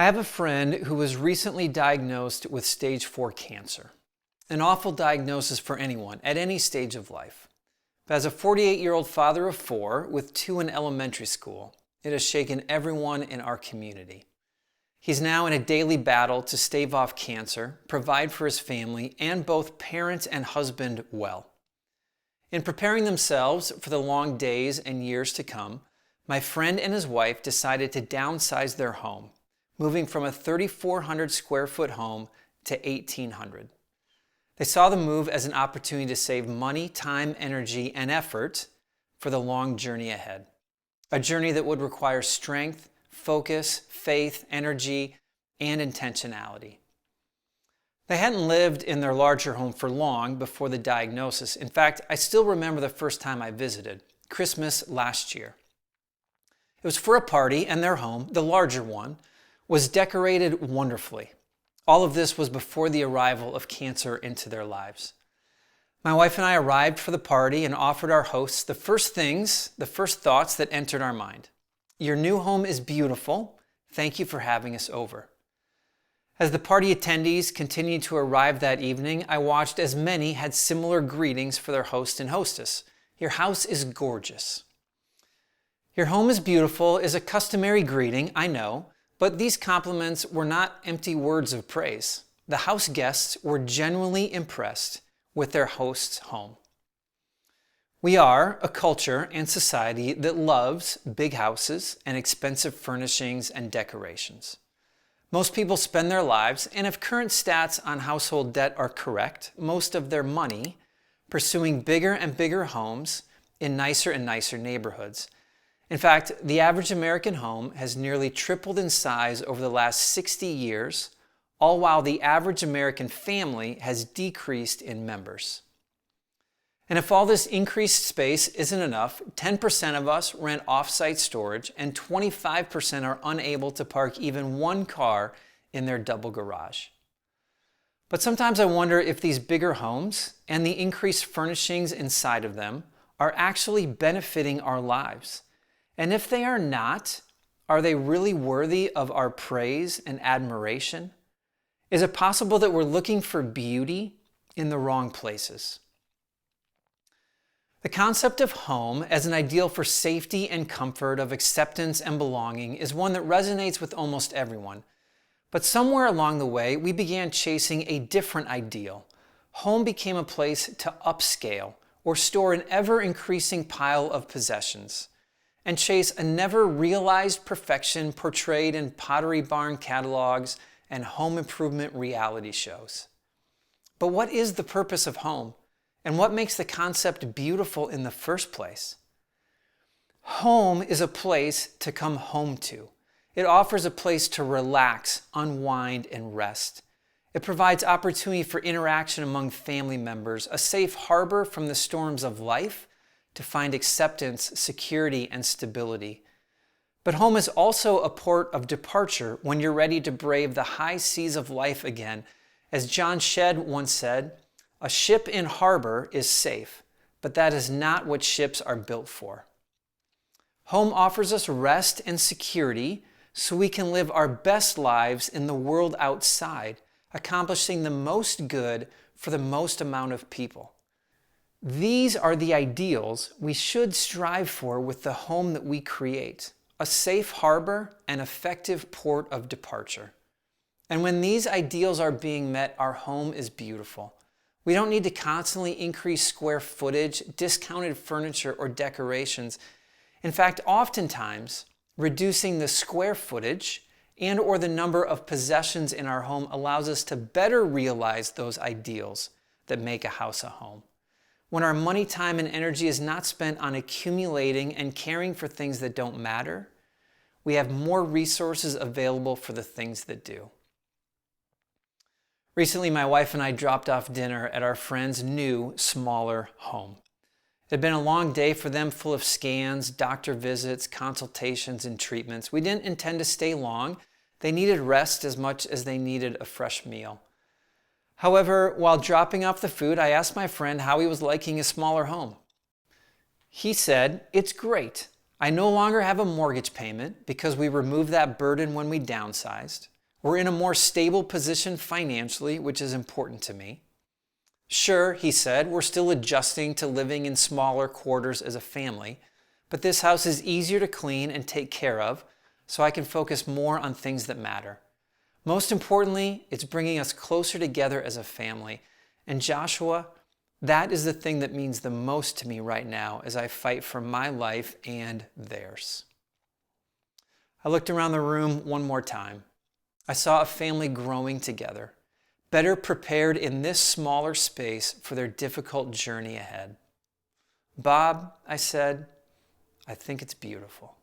I have a friend who was recently diagnosed with stage 4 cancer. An awful diagnosis for anyone at any stage of life. But as a 48-year-old father of 4 with 2 in elementary school, it has shaken everyone in our community. He's now in a daily battle to stave off cancer, provide for his family, and both parent and husband well. In preparing themselves for the long days and years to come, my friend and his wife decided to downsize their home, moving from a 3,400 square foot home to 1,800. They saw the move as an opportunity to save money, time, energy, and effort for the long journey ahead. A journey that would require strength, focus, faith, energy, and intentionality. They hadn't lived in their larger home for long before the diagnosis. In fact, I still remember the first time I visited, Christmas last year. It was for a party, and their home, the larger one, was decorated wonderfully. All of this was before the arrival of cancer into their lives. My wife and I arrived for the party and offered our hosts the first thoughts that entered our mind. Your new home is beautiful. Thank you for having us over. As the party attendees continued to arrive that evening, I watched as many had similar greetings for their host and hostess. Your house is gorgeous. Your home is beautiful is a customary greeting, I know, but these compliments were not empty words of praise. The house guests were genuinely impressed with their host's home. We are a culture and society that loves big houses and expensive furnishings and decorations. Most people spend their lives, and if current stats on household debt are correct, most of their money pursuing bigger and bigger homes in nicer and nicer neighborhoods. In fact, the average American home has nearly tripled in size over the last 60 years, all while the average American family has decreased in members. And if all this increased space isn't enough, 10% of us rent off-site storage and 25% are unable to park even one car in their double garage. But sometimes I wonder if these bigger homes and the increased furnishings inside of them are actually benefiting our lives. And if they are not, are they really worthy of our praise and admiration? Is it possible that we're looking for beauty in the wrong places? The concept of home as an ideal for safety and comfort, of acceptance and belonging, is one that resonates with almost everyone. But somewhere along the way, we began chasing a different ideal. Home became a place to upscale or store an ever-increasing pile of possessions, and chase a never-realized perfection portrayed in Pottery Barn catalogs and home improvement reality shows. But what is the purpose of home? And what makes the concept beautiful in the first place? Home is a place to come home to. It offers a place to relax, unwind, and rest. It provides opportunity for interaction among family members, a safe harbor from the storms of life to find acceptance, security, and stability. But home is also a port of departure when you're ready to brave the high seas of life again. As John Shedd once said, "A ship in harbor is safe, but that is not what ships are built for." Home offers us rest and security so we can live our best lives in the world outside, accomplishing the most good for the most amount of people. These are the ideals we should strive for with the home that we create, a safe harbor and effective port of departure. And when these ideals are being met, our home is beautiful. We don't need to constantly increase square footage, discounted furniture, or decorations. In fact, oftentimes, reducing the square footage and or the number of possessions in our home allows us to better realize those ideals that make a house a home. When our money, time, and energy is not spent on accumulating and caring for things that don't matter, we have more resources available for the things that do. Recently, my wife and I dropped off dinner at our friend's new, smaller home. It had been a long day for them, full of scans, doctor visits, consultations, and treatments. We didn't intend to stay long. They needed rest as much as they needed a fresh meal. However, while dropping off the food, I asked my friend how he was liking his smaller home. He said, "It's great. I no longer have a mortgage payment because we removed that burden when we downsized. We're in a more stable position financially, which is important to me. Sure, he said, we're still adjusting to living in smaller quarters as a family, but this house is easier to clean and take care of, so I can focus more on things that matter. Most importantly, it's bringing us closer together as a family. And Joshua, that is the thing that means the most to me right now as I fight for my life and theirs. I looked around the room one more time. I saw a family growing together, better prepared in this smaller space for their difficult journey ahead. Bob, I said, I think it's beautiful.